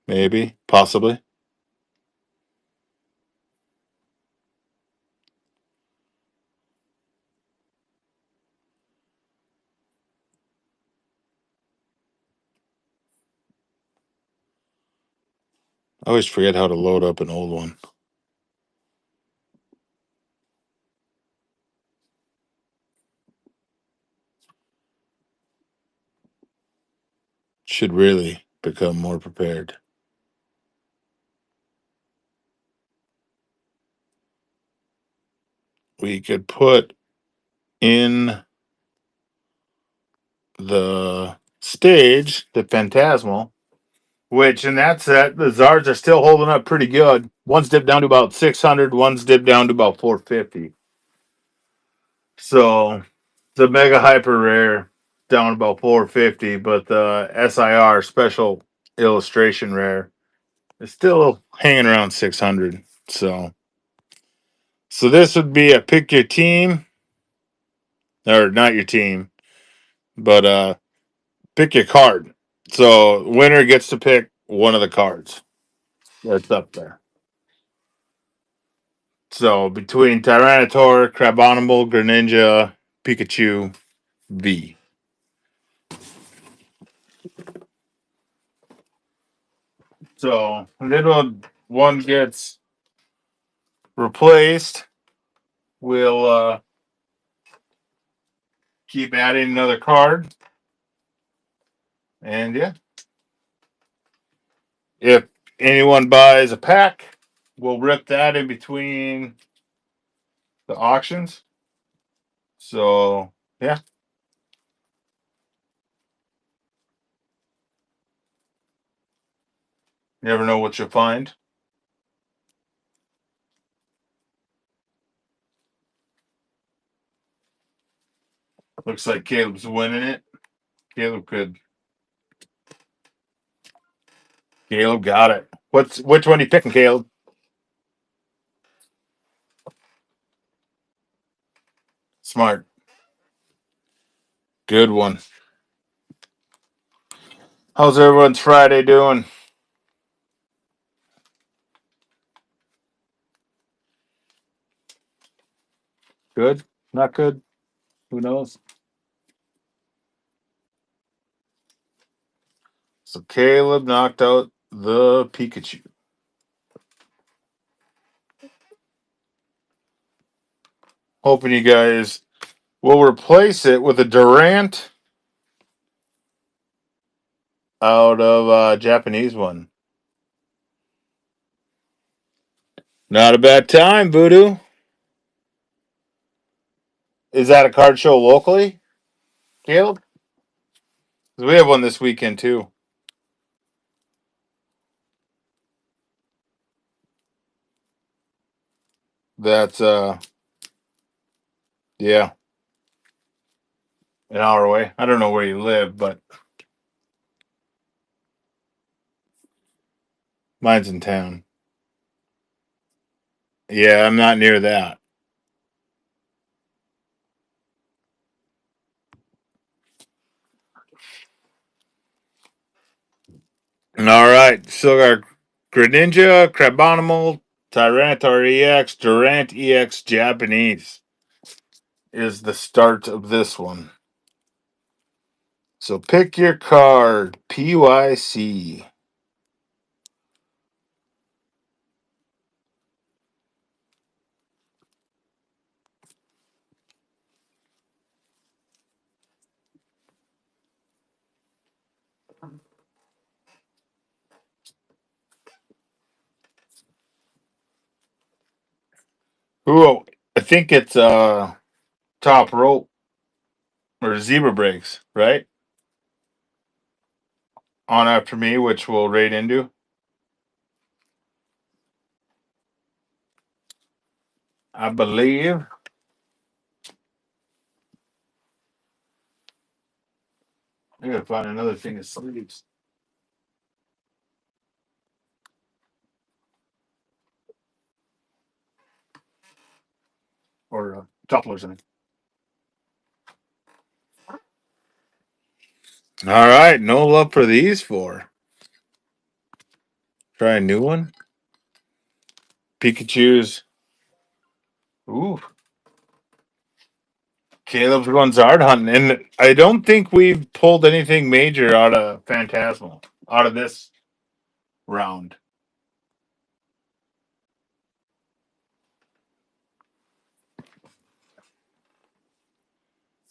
maybe, possibly. I always forget how to load up an old one. Should really become more prepared. We could put in the stage the Phantasmal, which in that set, the Zards are still holding up pretty good. One's dipped down to about 600, one's dipped down to about 450. So the Mega Hyper Rare down about 450, but the SIR Special Illustration Rare is still hanging around 600. So this would be a pick your team, or not your team, but pick your card. So winner gets to pick one of the cards that's up there. So between Tyranitar, Crabonimal, Greninja, Pikachu, V. So then when one gets replaced, we'll keep adding another card. And yeah, if anyone buys a pack, we'll rip that in between the auctions. So yeah, you never know what you'll find. Looks like Caleb's winning it. Caleb could. Caleb got it. Which one are you picking, Caleb? Smart. Good one. How's everyone's Friday doing? Good? Not good? Who knows? So Caleb knocked out the Pikachu. Hoping you guys will replace it with a Durant out of Japanese one. Not a bad time, Voodoo. Is that a card show locally, Caleb? 'Cause we have one this weekend too. That's yeah, an hour away. I don't know where you live, but mine's in town. Yeah, I'm not near that. All right, so our Greninja, Crabonimal, Tyranitar EX, Durant EX Japanese is the start of this one. So pick your card, PYC. Ooh, I think it's top rope or zebra breaks, right? On after me, which we'll raid into. I believe. I gotta find another thing of sleeves or tumblers. All right, no love for these four. Try a new one. Pikachu's. Ooh. Caleb's going Zard hunting. And I don't think we've pulled anything major out of Phantasmal out of this round.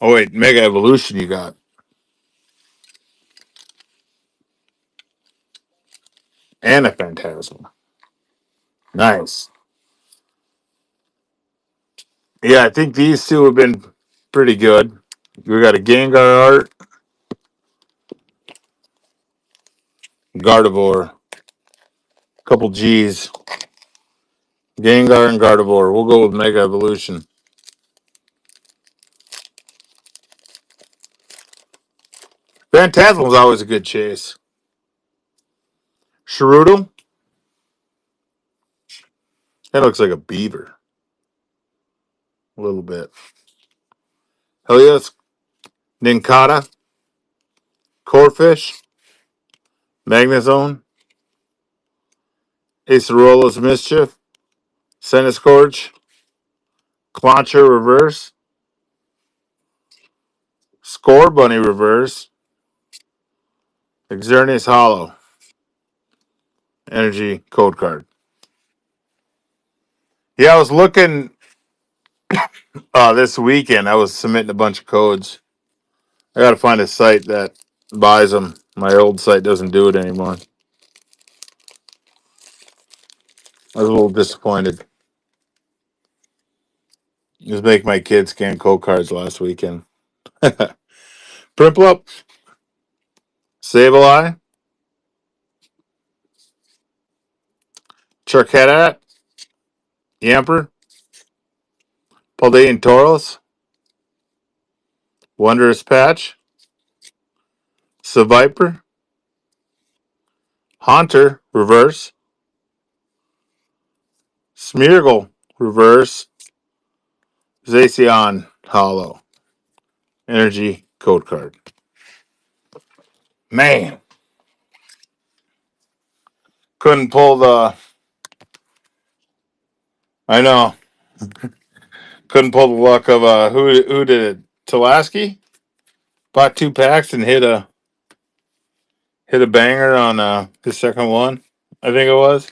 Oh, wait. Mega Evolution you got. And a Phantasmal. Nice. Yeah, I think these two have been pretty good. We got a Gengar art, Gardevoir, couple G's. Gengar and Gardevoir. We'll go with Mega Evolution. Phantasmal's always a good chase. Sharudo. That looks like a beaver. A little bit. Helios. Nincada. Corfish. Magnezone. Acerola's Mischief. Centiskorch. Clauncher Reverse. Score Bunny Reverse. Xerneas Hollow. Energy Code Card. Yeah, I was looking this weekend. I was submitting a bunch of codes. I got to find a site that buys them. My old site doesn't do it anymore. I was a little disappointed. Just make my kids scan code cards last weekend. Prinplup, Sableye, Charcadet, Yamper, Paldean Tauros, Wondrous Patch, Seviper, Haunter, Reverse, Smeargle, Reverse, Zacian, Hollow, Energy Code Card. Man, couldn't pull the. I know, couldn't pull the luck of who did it? Talaski bought 2 packs and hit a banger on his second one. I think it was.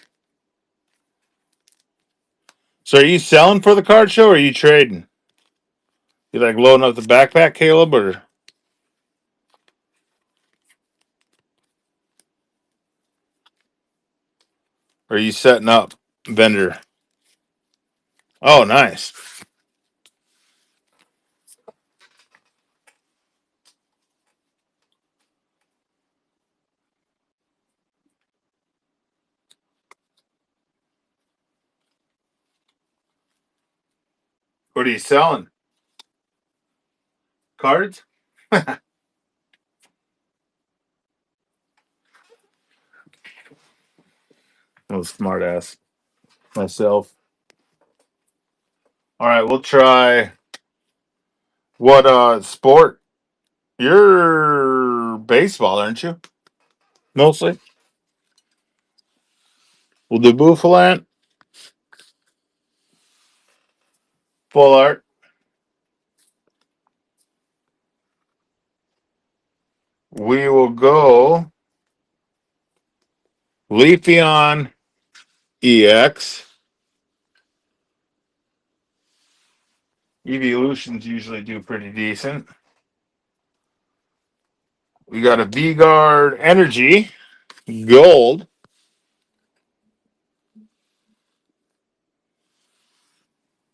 So are you selling for the card show or are you trading? You like loading up the backpack, Caleb, or are you setting up vendor? Oh, nice. What are you selling? Cards? Oh, smart ass. Myself. All right, we'll try what sport? You're baseball, aren't you? Mostly. We'll do Bouffalant, full art. We will go Leafeon EX. Evolutions usually do pretty decent. We got a V-Guard Energy Gold.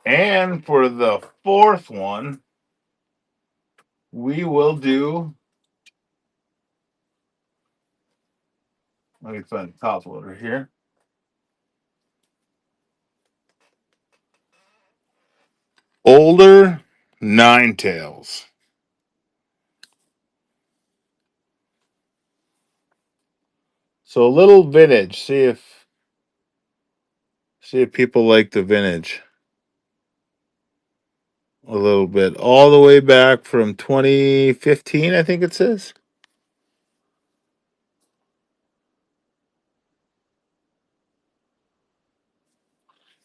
And for the fourth one, we will do. Let me find the top loader here. Older Ninetales. So a little vintage. See if people like the vintage. A little bit. All the way back from 2015, I think it says.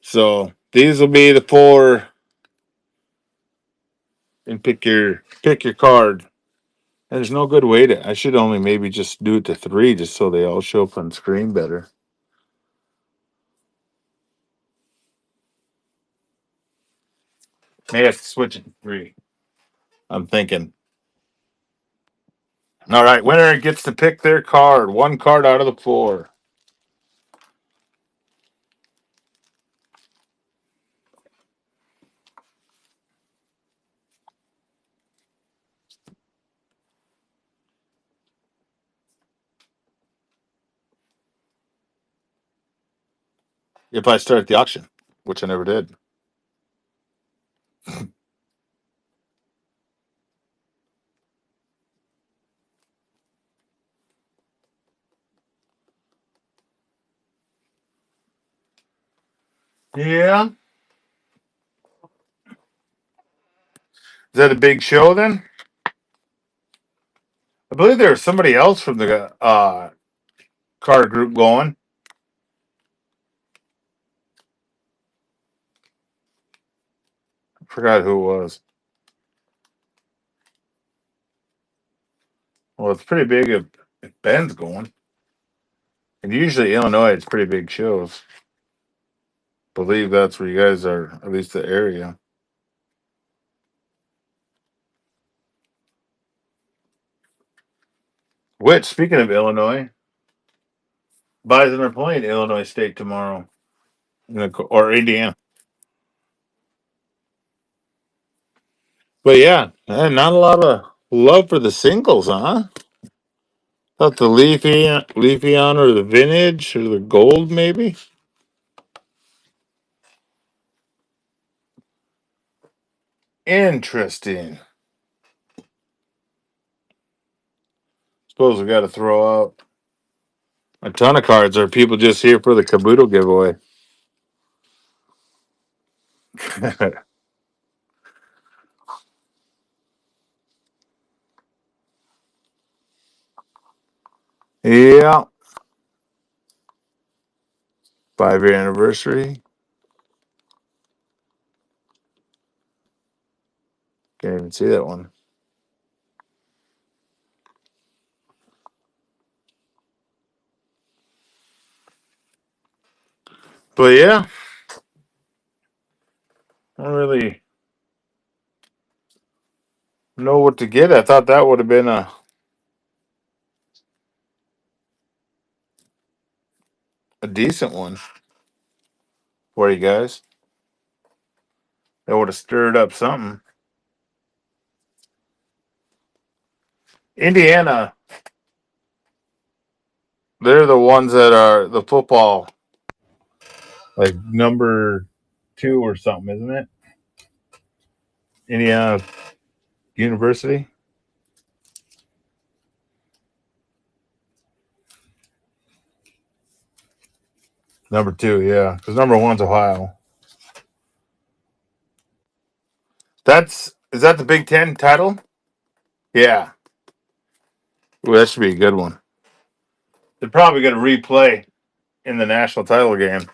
So these will be the four, and pick your card. And there's no good way to. I should only maybe just do it to three, just so they all show up on screen better. May have to switch it to three. I'm thinking. All right, winner gets to pick their card. One card out of the four. If I start the auction, which I never did. Yeah. Is that a big show then? I believe there was somebody else from the card group going. I forgot who it was. Well, it's pretty big if Ben's going. And usually Illinois, it's pretty big shows. Believe that's where you guys are, at least the area. Which, speaking of Illinois, Bison are playing Illinois State tomorrow, or Indiana. But yeah, not a lot of love for the singles, huh? Thought the Leafeon or the Vintage or the Gold, maybe. Interesting. Suppose we got to throw out a ton of cards. Or are people just here for the Kabuto giveaway? Yeah, 5-year anniversary. Can't even see that one. But yeah, I don't really know what to get. I thought that would have been a decent one for you guys. That would have stirred up something. Indiana, they're the ones that are the football, like number 2 or something, isn't it? Indiana University, number 2, yeah, because number 1's Ohio. Is that the Big Ten title? Yeah, ooh, that should be a good one. They're probably going to replay in the national title game.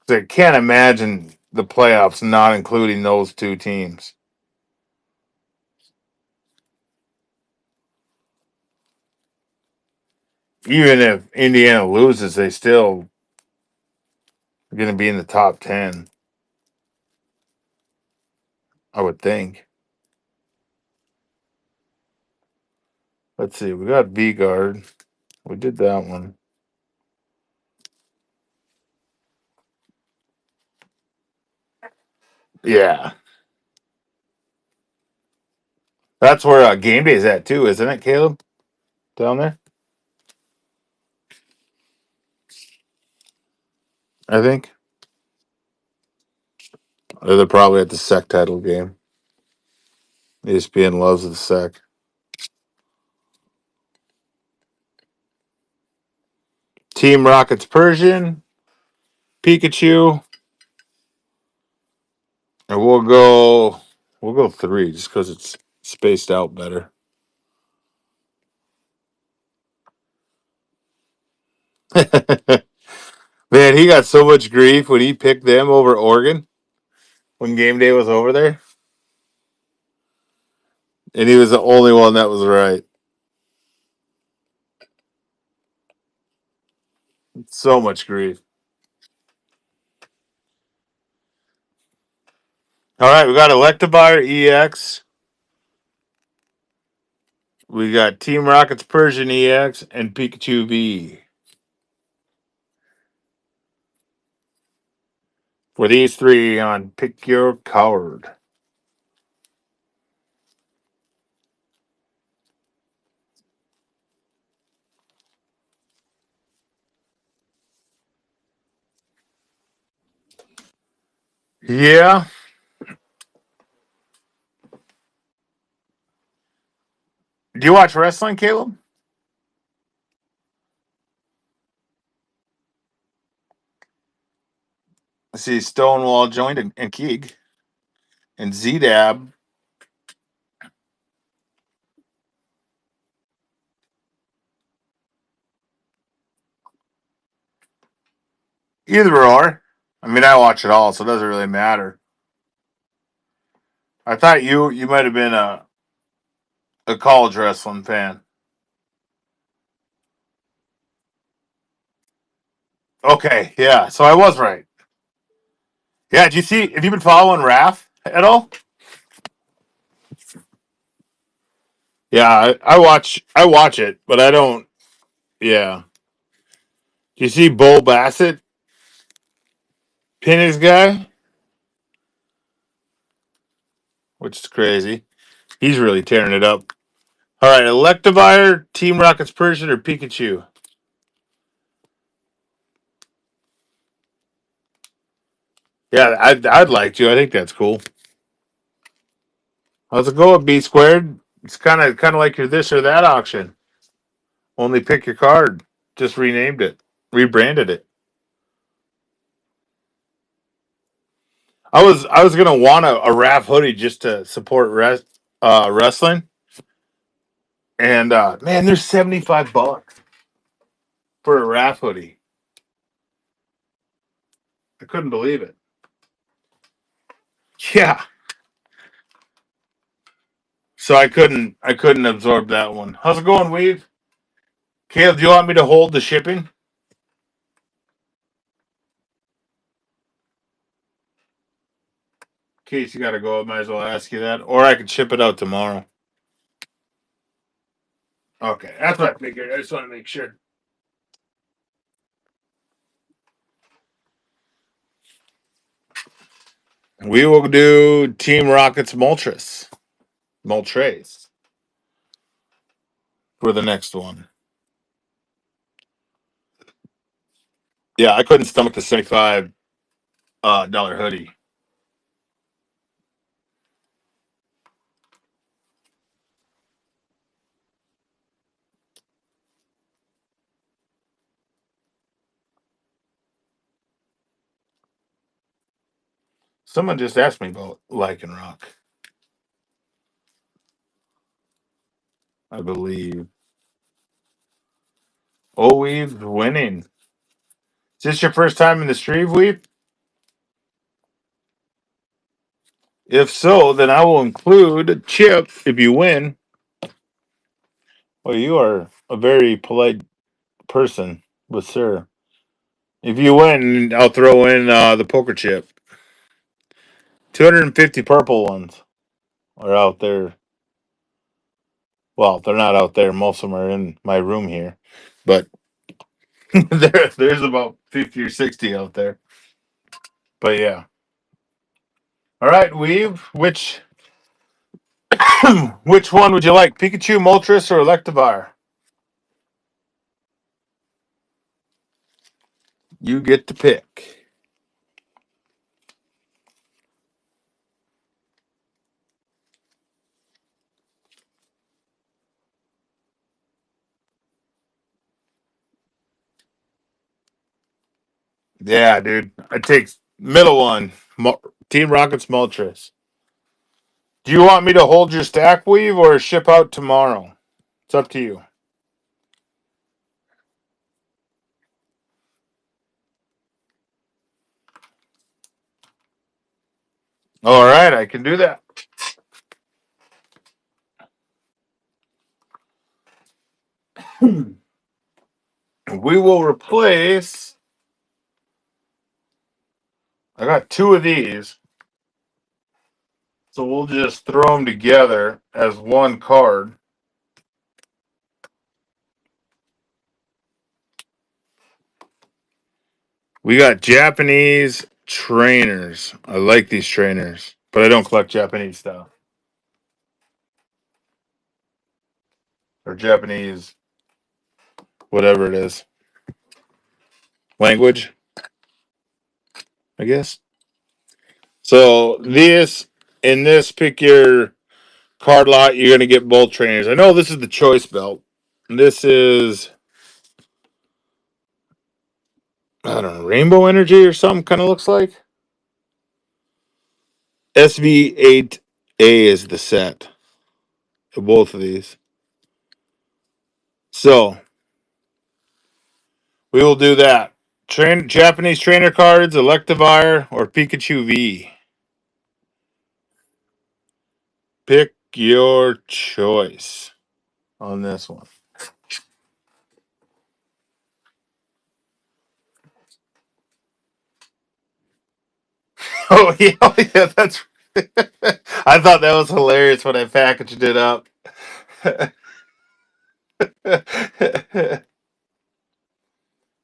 'Cause I can't imagine the playoffs not including those two teams. Even if Indiana loses, they still are going to be in the top 10, I would think. Let's see. We got V Guard. We did that one. Yeah. That's where game day is at, too, isn't it, Caleb? Down there? I think. Or they're probably at the SEC title game. ESPN loves the SEC. Team Rockets Persian, Pikachu, and we'll go 3 just because it's spaced out better. Man, he got so much grief when he picked them over Oregon when game day was over there. And he was the only one that was right. So much grief. All right, we got Electivire EX. We got Team Rocket's Persian EX and Pikachu V. For these three on Pick Your Coward. Yeah. Do you watch wrestling, Caleb? I see Stonewall joined and Keeg and Z-Dab. Either or. I mean, I watch it all, so it doesn't really matter. I thought you might have been a college wrestling fan. Okay, yeah. So I was right. Yeah, do you see? Have you been following Raph at all? Yeah, I watch it, but I don't. Yeah. Do you see Bo Bassett pin his guy? Which is crazy. He's really tearing it up. All right, Electivire, Team Rocket's Persian, or Pikachu? Yeah, I'd like to. I think that's cool. How's it go with B squared? It's kind of like your this or that auction. Only pick your card. Just renamed it, rebranded it. I was gonna want a RAF hoodie just to support wrestling, and man, there's $75 for a RAF hoodie. I couldn't believe it. Yeah, so I couldn't absorb that one. How's it going, Weave? Caleb, do you want me to hold the shipping? In case you got to go, I might as well ask you that, or I could ship it out tomorrow. Okay, that's what I figured. I just want to make sure. We will do Team Rocket's Moltres for the next one. Yeah, I couldn't stomach the $75 hoodie. Someone just asked me about Lycan Rock, I believe. Oh, Weave winning. Is this your first time in the stream, Weave? If so, then I will include Chip if you win. Well, you are a very polite person, but sir, if you win, I'll throw in the poker chip. 250 purple ones are out there. Well, they're not out there. Most of them are in my room here, but there's about 50 or 60 out there. But yeah. All right, Weave. Which one would you like? Pikachu, Moltres, or Electivire? You get to pick. Yeah, dude. I take middle one. Team Rocket's Moltres. Do you want me to hold your stack, Weave, or ship out tomorrow? It's up to you. All right, I can do that. We will replace. I got two of these, so we'll just throw them together as one card. We got Japanese trainers. I like these trainers, but I don't collect Japanese stuff or Japanese, whatever it is, language, I guess. So this in this pick your card lot, you're gonna get both trainers. I know this is the choice belt. This is I don't know, rainbow energy or something kind of looks like. SV8A is the set of both of these. So we will do that. Japanese trainer cards, Electivire, or Pikachu V. Pick your choice on this one. Oh yeah, that's. I thought that was hilarious when I packaged it up.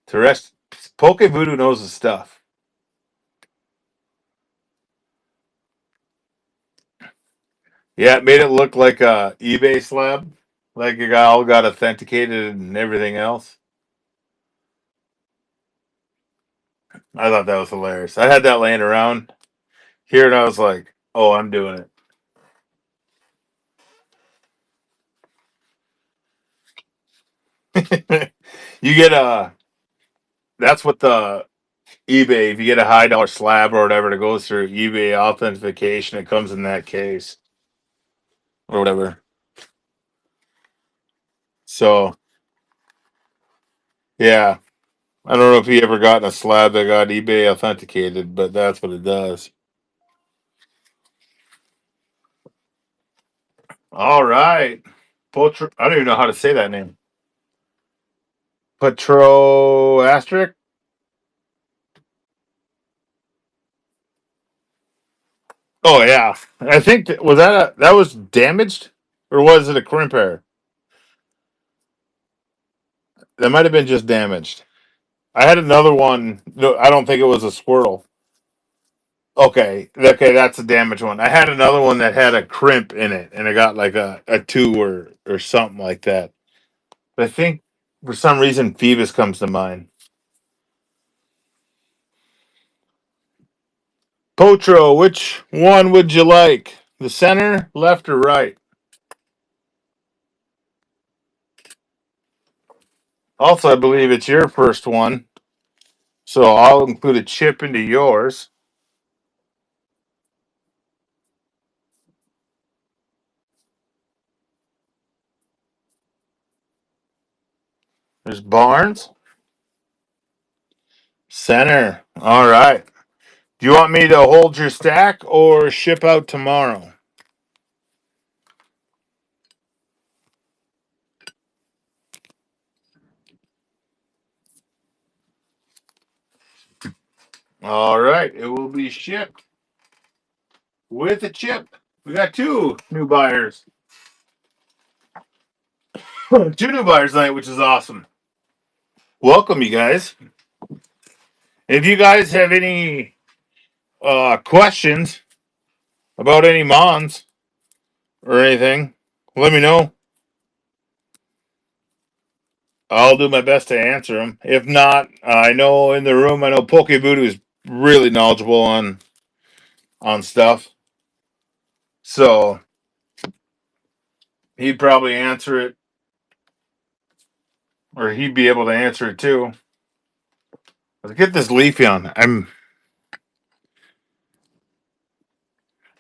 Terrest Poke Voodoo knows his stuff. Yeah, it made it look like a eBay slab, like it all got authenticated and everything else. I thought that was hilarious. I had that laying around here, and I was like, "Oh, I'm doing it." You get a. That's what the eBay. If you get a high dollar slab or whatever that goes through eBay authentication, it comes in that case or whatever. So yeah, I don't know if you ever gotten a slab that got eBay authenticated, but that's what it does. All right, I don't even know how to say that name. Petro asterisk. Oh yeah, I think was that was damaged, or was it a crimp error? That might have been just damaged. I had another one. No, I don't think it was a Squirtle. Okay, that's a damaged one. I had another one that had a crimp in it, and it got like a two or something like that. But I think for some reason Phoebus comes to mind. Potro, which one would you like? The center, left, or right? Also, I believe it's your first one, so I'll include a chip into yours. There's Barnes. Center. All right. Do you want me to hold your stack or ship out tomorrow? All right. It will be shipped with a chip. We got two new buyers. Two new buyers tonight, which is awesome. Welcome, you guys. If you guys have any questions about any Mons or anything, let me know. I'll do my best to answer them. If not, I know in the room, I know Poke Voodoo is really knowledgeable on stuff. So he'd probably answer it, or he'd be able to answer it too. Let's get this Leafeon.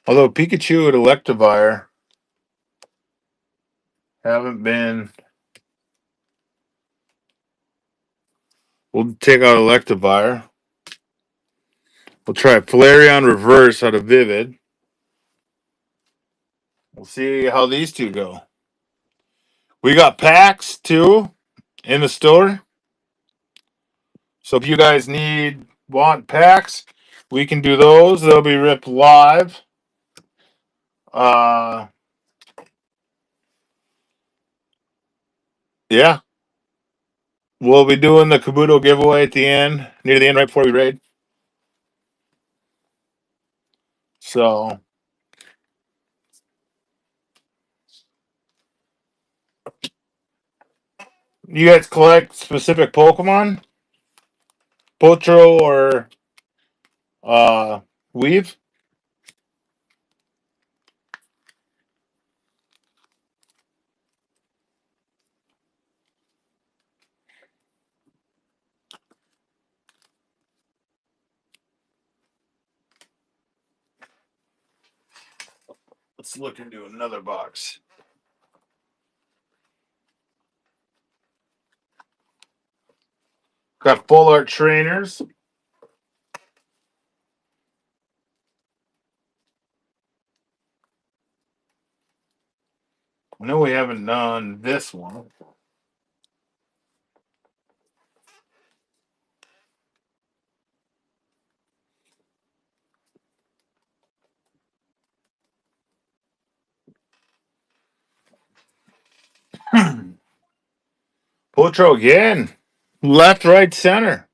Although Pikachu and Electivire haven't been. We'll take out Electivire. We'll try Flareon Reverse out of Vivid. We'll see how these two go. We got packs too in the store. So if you guys want packs, we can do those. They'll be ripped live. Uh yeah. We'll be doing the Kabuto giveaway at the end, near the end, right before we raid. So you guys collect specific Pokemon? Potro or Weave? Let's look into another box. Got full art trainers. I know we haven't done this one. Potro again. Left, right, center.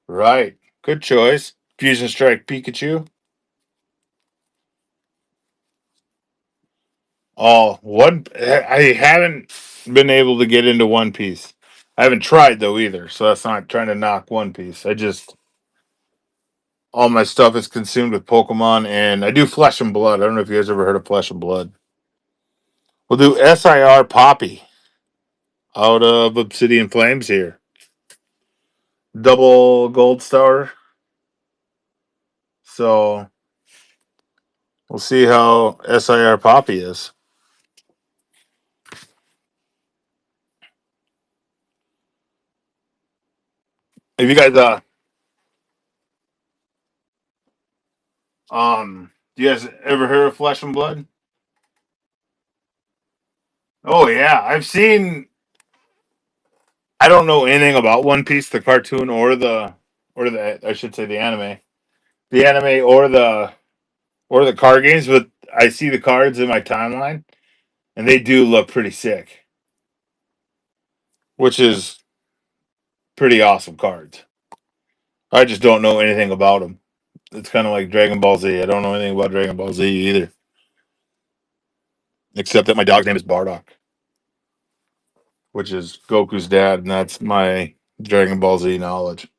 Right. Good choice. Fusion Strike Pikachu. Oh, one. I haven't been able to get into One Piece. I haven't tried though either, so that's not trying to knock One Piece. I just all my stuff is consumed with Pokemon, and I do Flesh and Blood. I don't know if you guys ever heard of Flesh and Blood. We'll do SIR Poppy out of Obsidian Flames here. Double gold star. So we'll see how SIR Poppy is. Have you guys do you guys ever heard of Flesh and Blood? Oh yeah, I've seen. I don't know anything about One Piece, the cartoon, or the I should say the anime or the card games, but I see the cards in my timeline, and they do look pretty sick, which is pretty awesome cards. I just don't know anything about them. It's kind of like Dragon Ball Z. I don't know anything about Dragon Ball Z either, except that my dog's name is Bardock, which is Goku's dad, and that's my Dragon Ball Z knowledge.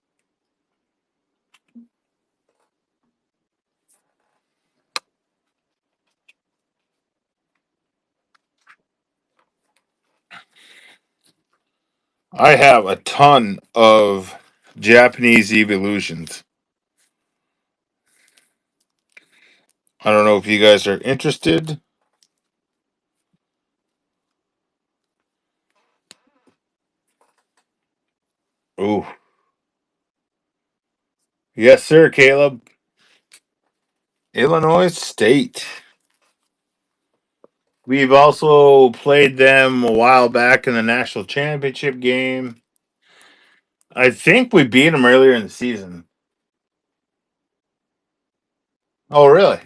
I have a ton of Japanese evolutions. I don't know if you guys are interested. Ooh, yes, sir, Caleb. Illinois State. We've also played them a while back in the national championship game. I think we beat them earlier in the season. Oh, really?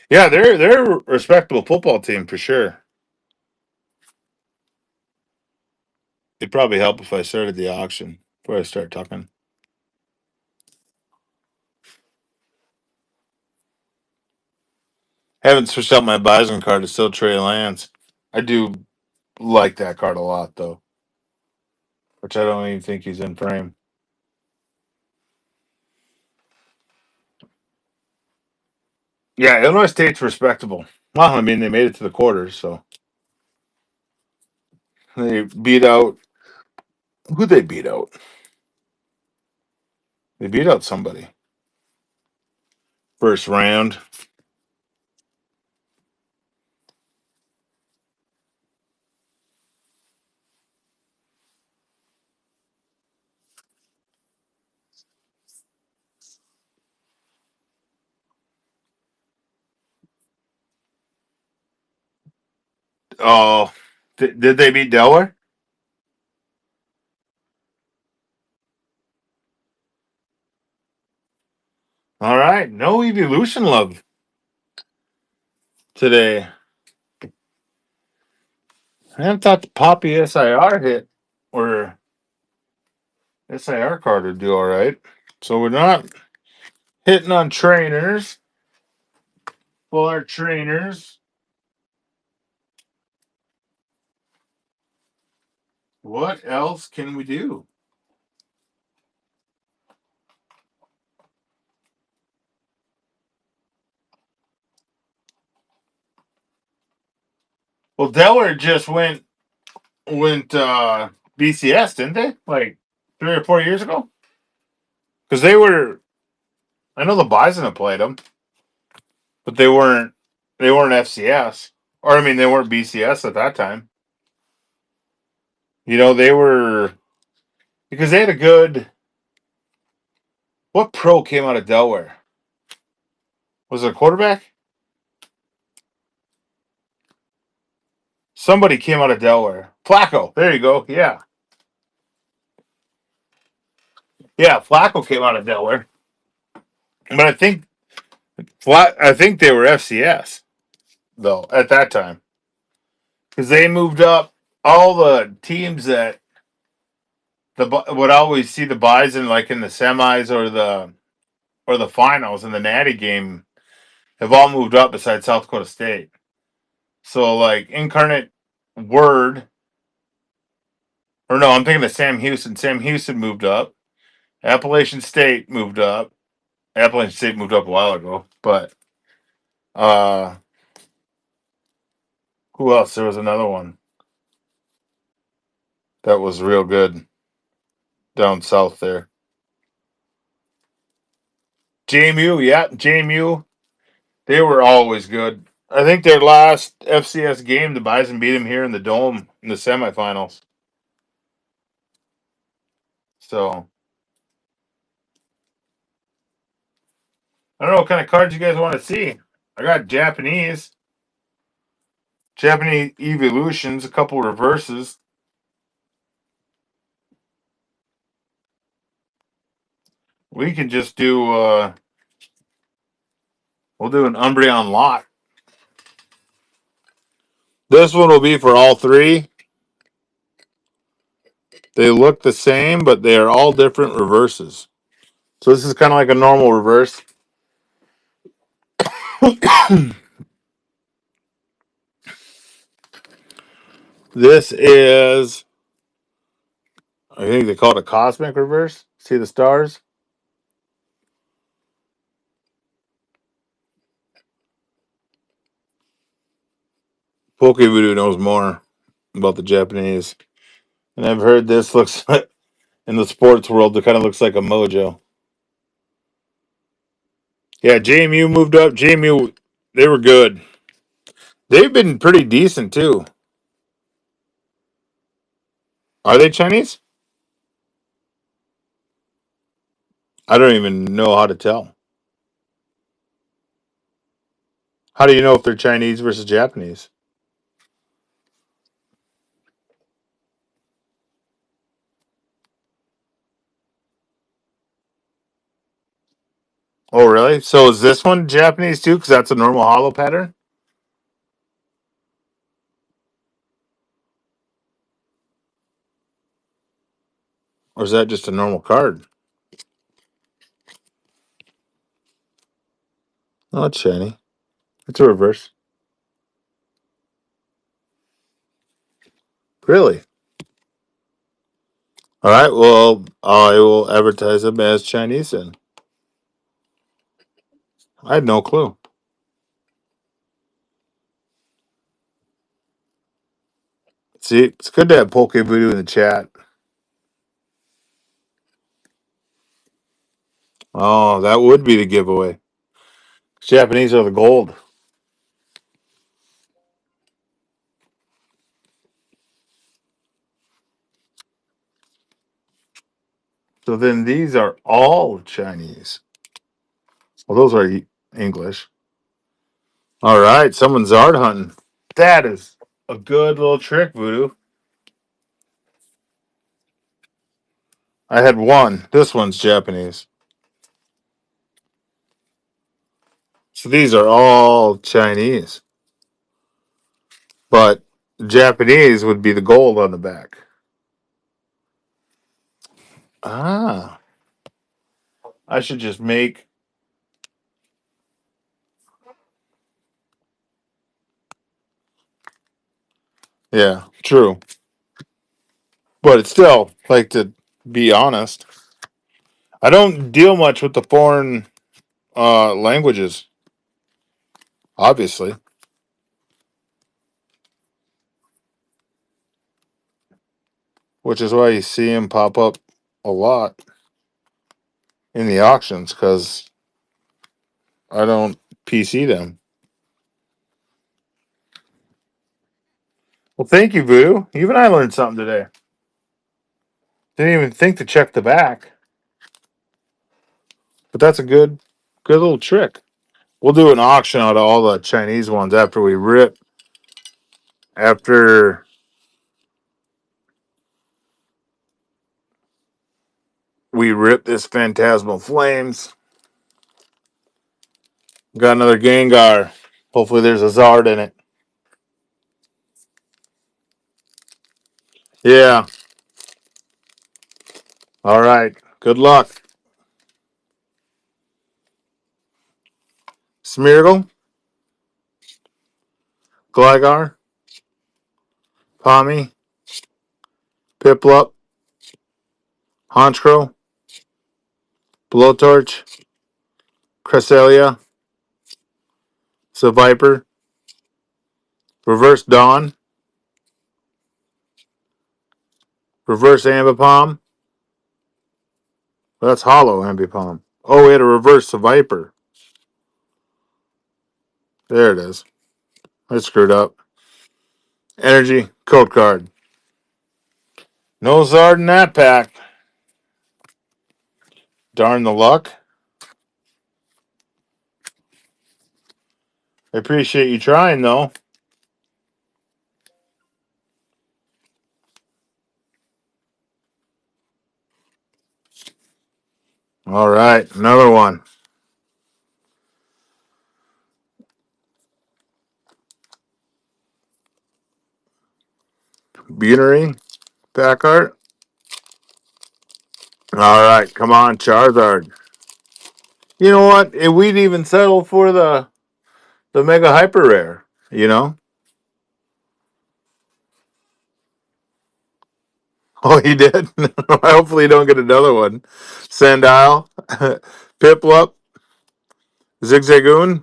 Yeah, they're a respectable football team for sure. It'd probably help if I started the auction before I start talking. Haven't switched out my Bison card to still Trey Lance. I do like that card a lot though, which I don't even think he's in frame. Yeah, Illinois State's respectable. Well, I mean, they made it to the quarters, so they beat out. Who they beat out? They beat out somebody first round. Oh, did they beat Delaware? All right, no evolution love today. I haven't thought the Poppy SIR hit or SIR card would do all right. So we're not hitting on trainers. Well, our trainers. What else can we do? Well, Delaware just went BCS, didn't they? Like 3 or 4 years ago? Because they were. I know the Bison have played them, but they weren't. They weren't FCS, or I mean, they weren't BCS at that time. You know, they were because they had a good. What pro came out of Delaware? Was it a quarterback? Somebody came out of Delaware. Flacco. There you go. Yeah, yeah. Flacco came out of Delaware, but I think they were FCS though at that time because they moved up. All the teams that would always see the Bison like in the semis or the finals in the Natty game have all moved up besides South Dakota State. So like Incarnate Word, or no, I'm thinking of Sam Houston. Sam Houston moved up. Appalachian State moved up. Appalachian State moved up a while ago, but uh, who else? There was another one that was real good down south there. JMU, yeah, JMU. They were always good. I think their last FCS game, the Bison beat them here in the Dome in the semifinals. So I don't know what kind of cards you guys want to see. I got Japanese evolutions, a couple reverses. We can just do. We'll do an Umbreon lot. This one will be for all three. They look the same, but they are all different reverses. So this is kind of like a normal reverse. This is, I think they call it a cosmic reverse. See the stars? Pokevoodoo knows more about the Japanese. And I've heard this looks like, in the sports world, it kind of looks like a mojo. Yeah, JMU moved up. JMU, they were good. They've been pretty decent too. Are they Chinese? I don't even know how to tell. How do you know if they're Chinese versus Japanese? Oh, really? So is this one Japanese too? Because that's a normal hollow pattern? Or is that just a normal card? Oh, it's shiny. It's a reverse. Really? All right. Well, I will advertise them as Chinese then. I had no clue. See, it's good to have Poke Voodoo in the chat. Oh, that would be the giveaway. Japanese are the gold. So then these are all Chinese. Well, those are English. All right. Someone's art hunting. That is. a good little trick, Voodoo. I had one. This one's Japanese. So these are all Chinese. But Japanese would be the gold on the back. Ah. I should just make. Yeah, true. But it's still, like, to be honest, I don't deal much with the foreign languages, obviously, which is why you see them pop up a lot in the auctions because I don't PC them. Well, thank you, Voodoo. Even I learned something today. Didn't even think to check the back, but that's a good little trick. We'll do an auction out of all the Chinese ones after we rip this Phantasmal Flames. Got another Gengar. Hopefully, there's a Zard in it. Yeah. All right. Good luck. Smeargle, Gligar, Palmy, Piplup, Honchkrow, Blowtorch, Cresselia, Seviper, Reverse Dawn, Reverse Ambipom. Well, that's Hollow Ambipom. Oh, we had a Reverse Seviper. There it is. I screwed up. Energy, Code Card. No Zard in that pack. Darn the luck. I appreciate you trying, though. All right, another one. Bunery, pack art. All right, come on, Charizard. You know what? We'd even settle for the Mega Hyper Rare, you know? Oh, he did? Hopefully you don't get another one. Sandile, Piplup, Zigzagoon,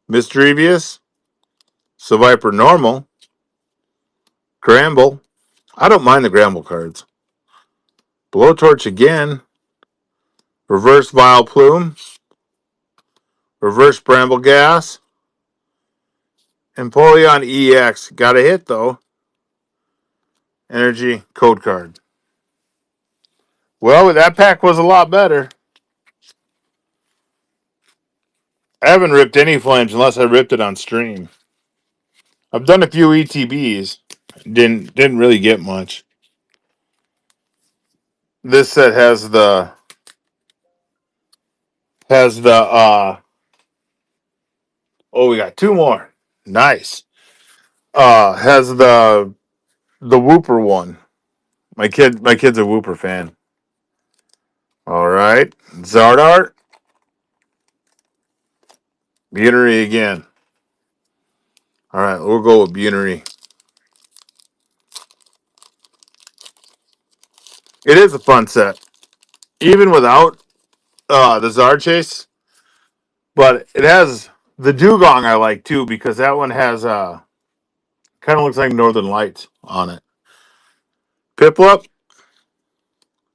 Misdrevious, Seviper Normal, Gramble. I don't mind the Gramble cards. Blowtorch again, Reverse Vileplume, Reverse Bramble Gas, Empoleon EX. Got a hit, though. Energy Code Card. Well, that pack was a lot better. I haven't ripped any flames unless I ripped it on stream. I've done a few ETBs. Didn't really get much. This set has the oh, we got two more. Nice. Has the Whooper one. My kid's a Whooper fan. All right. Zardart. Bunery again. All right, we'll go with Bunery. It is a fun set. Even without the Zard Chase. But it has the Dugong I like too, because that one has kind of looks like Northern Lights on it. Piplup,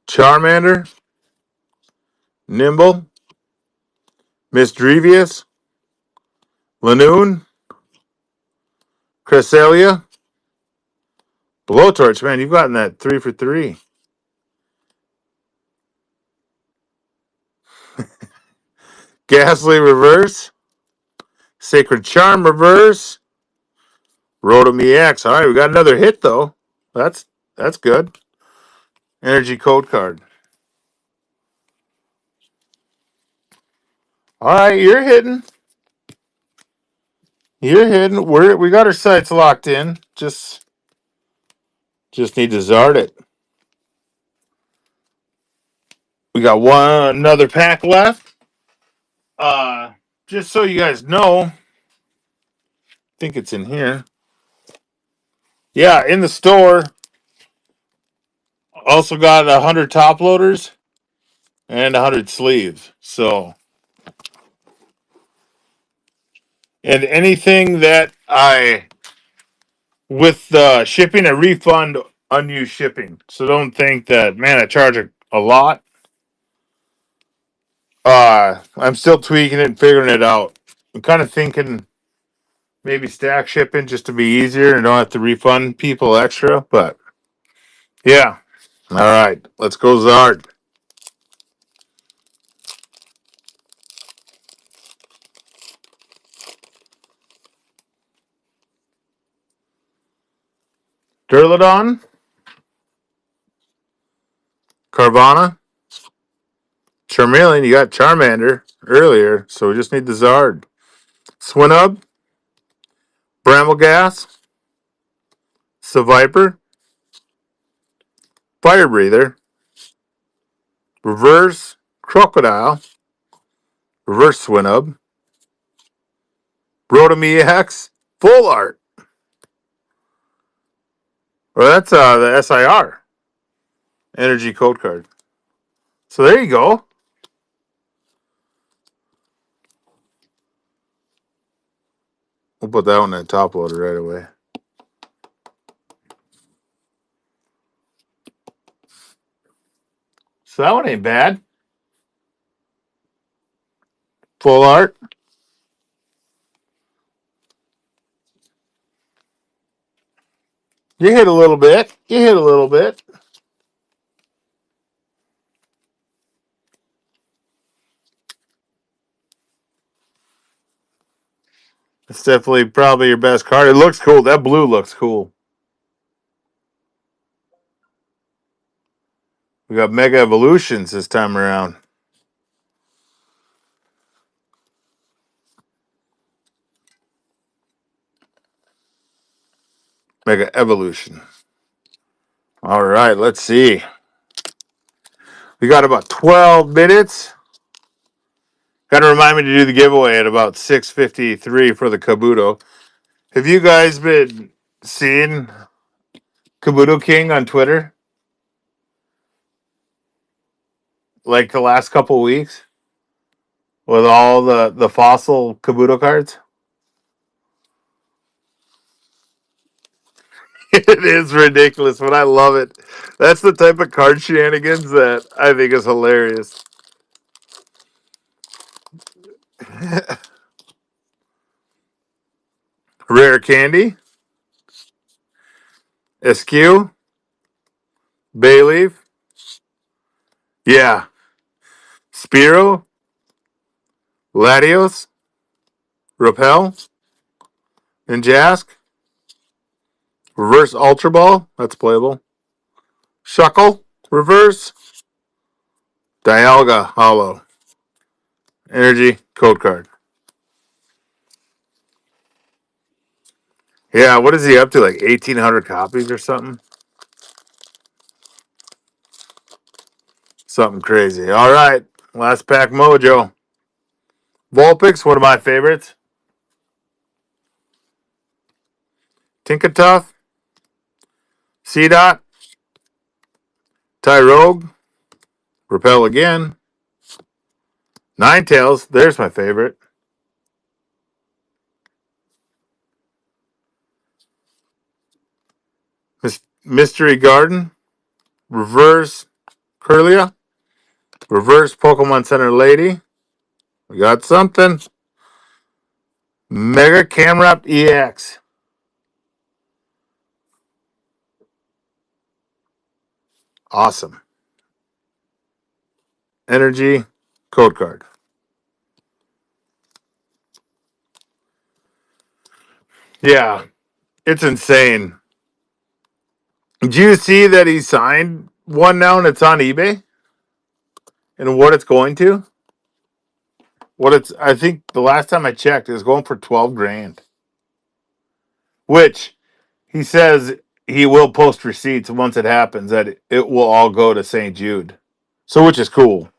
Charmander, Nimble, Misdrevious, Lanoon, Cresselia, Blowtorch. Man, you've gotten that 3 for 3. Ghastly Reverse, Sacred Charm Reverse, Rotom EX. All right, we got another hit though. That's good. Energy code card. All right, you're hitting. You're hitting. We got our sights locked in. Just need to zard it. We got another pack left. Just so you guys know, I think it's in here. Yeah, in the store. Also got 100 top loaders and 100 sleeves. So, and anything that with shipping, a refund unused shipping. So don't think that, man, I charge a lot. I'm still tweaking it and figuring it out. I'm kind of thinking maybe stack shipping just to be easier and don't have to refund people extra. But yeah, all right, let's go Zard. Durlodon, Carvana, Charmeleon. You got Charmander earlier, so we just need the Zard. Swinub, Bramblegas, Seviper, Fire Breather, Reverse Crocodile, Reverse Swinub, Rotom EX, Full Art. Well, that's the SIR energy code card. So there you go. We'll put that one in the top loader right away. So that one ain't bad. Full art. You hit a little bit. You hit a little bit. It's definitely probably your best card. It looks cool. That blue looks cool. We got Mega Evolutions this time around. Mega Evolution. All right, let's see. We got about 12 minutes. Got to remind me to do the giveaway at about 6:53 for the Kabuto. Have you guys been seeing Kabuto King on Twitter like the last couple weeks with all the fossil Kabuto cards? It is ridiculous, but I love it. That's the type of card shenanigans that I think is hilarious. Rare Candy, Eskew, Bayleaf, yeah, Spiro, Latios, Repel, and Jask, Reverse Ultra Ball, that's playable. Shuckle, Reverse, Dialga, Hollow, Energy, Code Card. Yeah, what is he up to? Like 1,800 copies or something? Something crazy. All right, last pack mojo. Vulpix, one of my favorites. Tinkatuff, C-Dot, Tyrogue, Repel again. Ninetales, there's my favorite. Mystery Garden, Reverse Curlia, Reverse Pokemon Center Lady. We got something. Mega Camrap EX. Awesome. Energy Code Card. Yeah. It's insane. Did you see that he signed one now and it's on eBay? And what it's going to? I think the last time I checked, it was going for 12 grand. Which he says he will post receipts once it happens that it will all go to St. Jude. So, which is cool.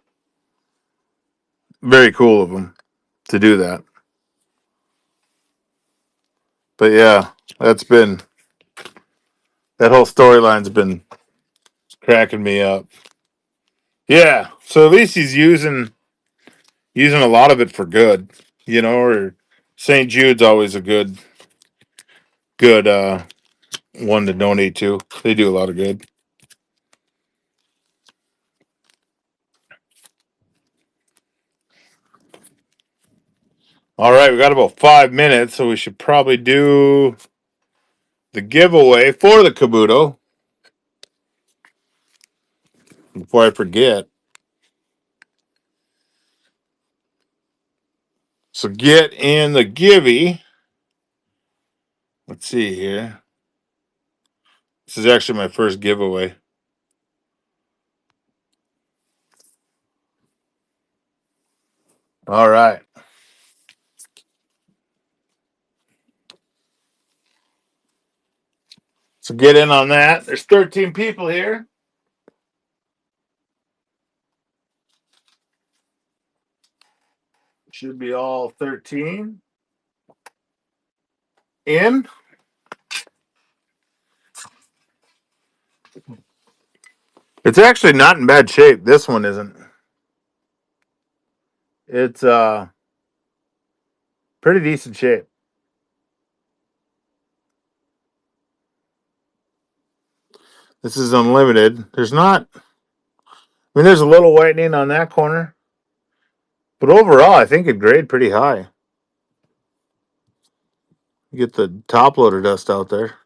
Very cool of him to do that. But yeah, that whole storyline's been cracking me up. Yeah. So at least he's using a lot of it for good, or St. Jude's always a good one to donate to. They do a lot of good. All right, we got about 5 minutes, so we should probably do the giveaway for the Kabuto before I forget. So get in the givey. Let's see here. This is actually my first giveaway. All right. So get in on that. There's 13 people here. Should be all 13 in. It's actually not in bad shape. This one isn't. It's pretty decent shape. This is unlimited. There's a little whitening on that corner. But overall, I think it grade pretty high. You get the top loader dust out there.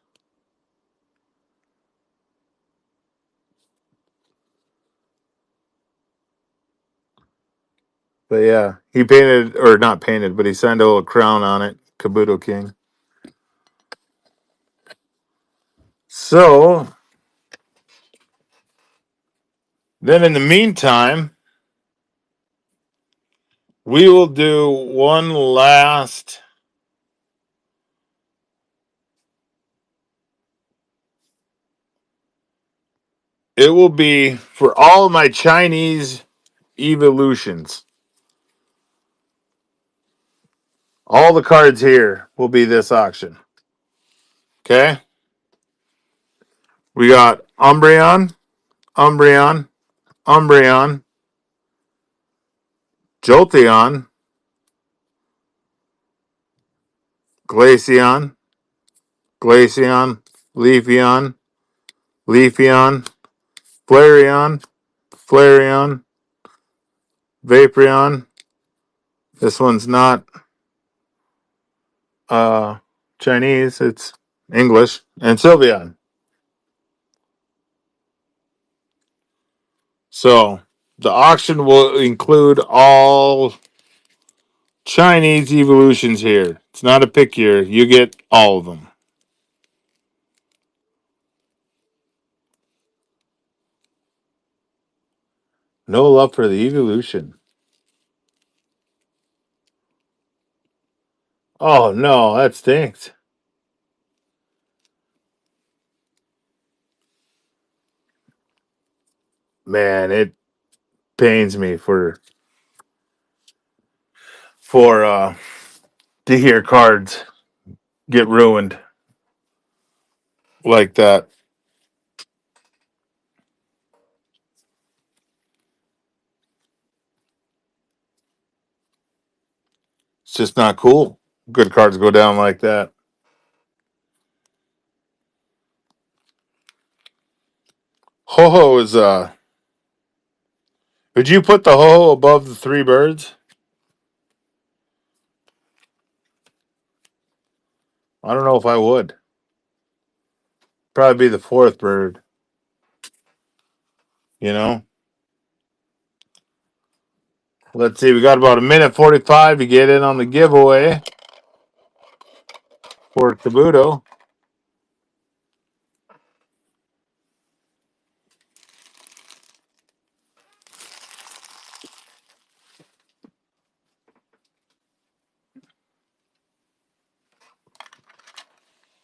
But yeah, he painted, or not painted, but he signed a little crown on it. Kabuto King. So, then in the meantime, we will do one last. It will be for all of my Chinese evolutions. All the cards here will be this auction. Okay? We got Umbreon, Umbreon, Umbreon, Jolteon, Glaceon, Glaceon, Leafeon, Leafeon, Flareon, Flareon, Vaporeon. This one's not Chinese, it's English. And Sylveon. So the auction will include all Chinese evolutions here. It's not a pick here. You get all of them. No love for the evolution. Oh no, that stinks. Man, it pains me for to hear cards get ruined like that. It's just not cool. Good cards go down like that. Ho ho is would you put the ho ho above the three birds? I don't know if I would. Probably be the fourth bird, you know? Let's see, we got about a minute 45 to get in on the giveaway for Kabuto.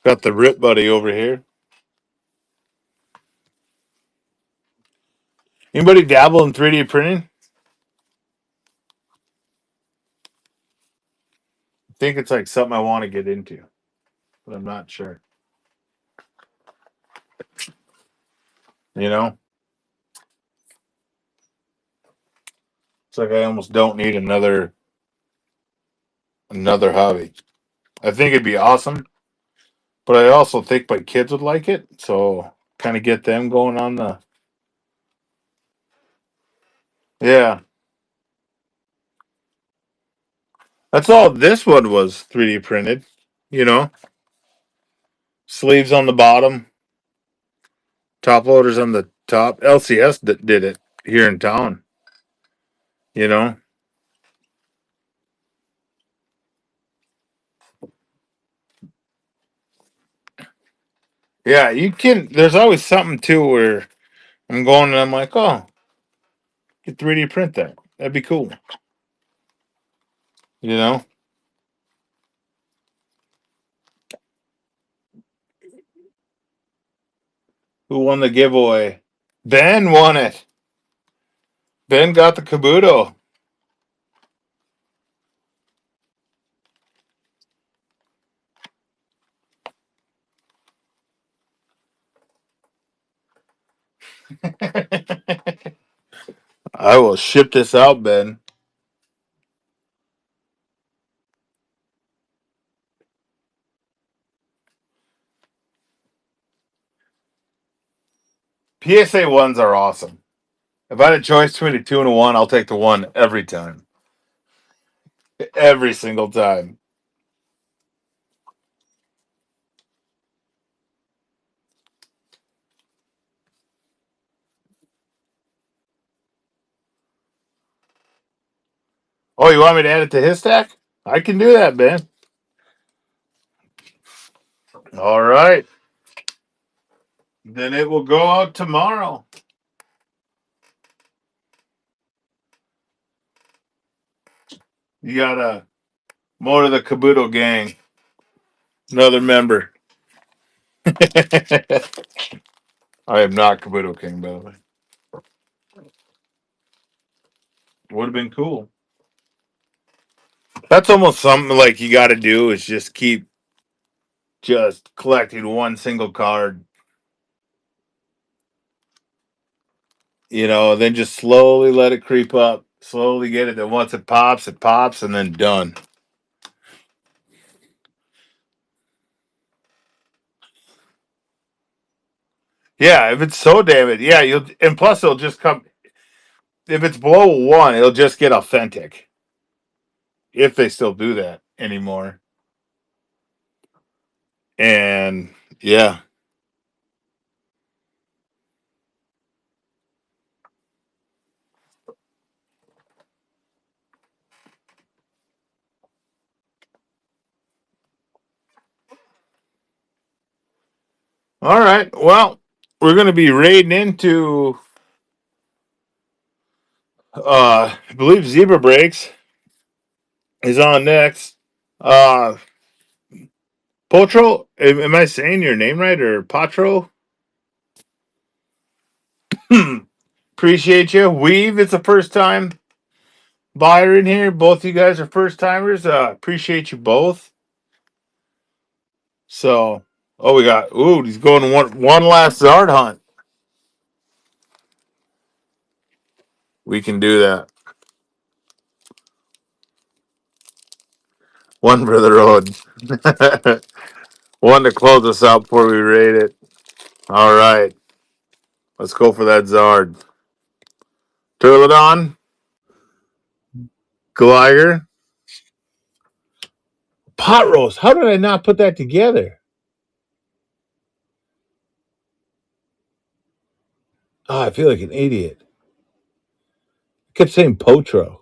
Got the Rip Buddy over here. Anybody dabble in 3D printing? I think it's like something I want to get into, but I'm not sure. You know, it's like I almost don't need another hobby. I think it'd be awesome, but I also think my kids would like it. So kind of get them going on the yeah. That's all. This one was 3D printed. You know, sleeves on the bottom, top loaders on the top. LCS did it here in town. You know, yeah. You can. There's always something too where I'm going and I'm like, oh, you 3D print that. That'd be cool. You know, who won the giveaway? Ben won it. Ben got the Kabuto. I will ship this out, Ben. PSA ones are awesome. If I had a choice between a 2 and a 1, I'll take the 1 every time. Every single time. Oh, you want me to add it to his stack? I can do that, Ben. All right. Then it will go out tomorrow. You got more of the Kabuto gang. Another member. I am not Kabuto King, by the way. Would have been cool. That's almost something like you got to do is just keep just collecting one single card, then just slowly let it creep up, slowly get it. Then once it pops, and then done. Yeah, if it's so damn yeah, you'll, and plus it'll just come, if it's below 1, it'll just get authentic. If they still do that anymore. And yeah. All right. Well, we're gonna be raiding into I believe Zebra Breaks is on next. Uh Potro, am I saying your name right, or Patro? Appreciate you. Weave, it's a first time buyer in here. Both you guys are first timers. Appreciate you both. So, we got. Ooh, he's going one last Zard hunt. We can do that. One for the road. One to close us out before we rate it. All right, let's go for that Zard. Turlodon, Glider, Pot Roast. How did I not put that together? Oh, I feel like an idiot. I kept saying Potro.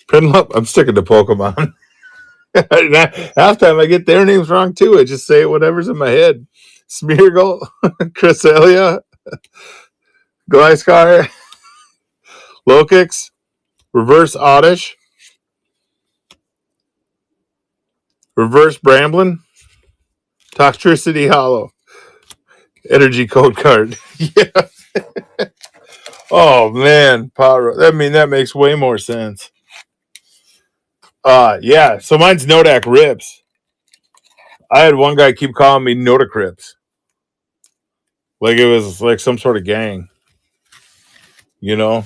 Print 'em up. I'm sticking to Pokemon. Half time I get their names wrong too. I just say whatever's in my head. Smeargle, Cresselia, Gliscor, Lokix, Reverse Oddish, Reverse Bramblin, Toxtricity Hollow, Energy Code card. Yeah. Oh man, Power. That makes way more sense. Yeah. So mine's Nodak Rips. I had one guy keep calling me Nodacrips, like it was like some sort of gang, you know.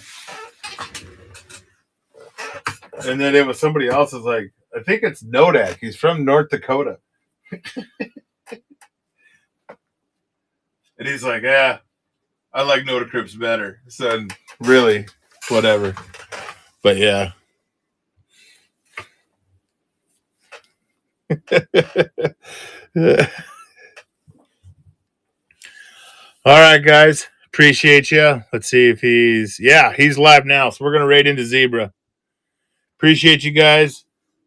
And then it was somebody else's like, I think it's Nodak. He's from North Dakota, and he's like, yeah, I like Nodacrips better. So really, whatever. But yeah. All right, guys. Appreciate you. Let's see if he's live now. So we're going to raid into Zebra. Appreciate you guys.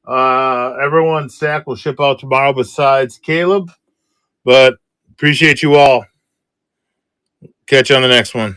Everyone's stack will ship out tomorrow besides Caleb, but appreciate you all. Catch you on the next one.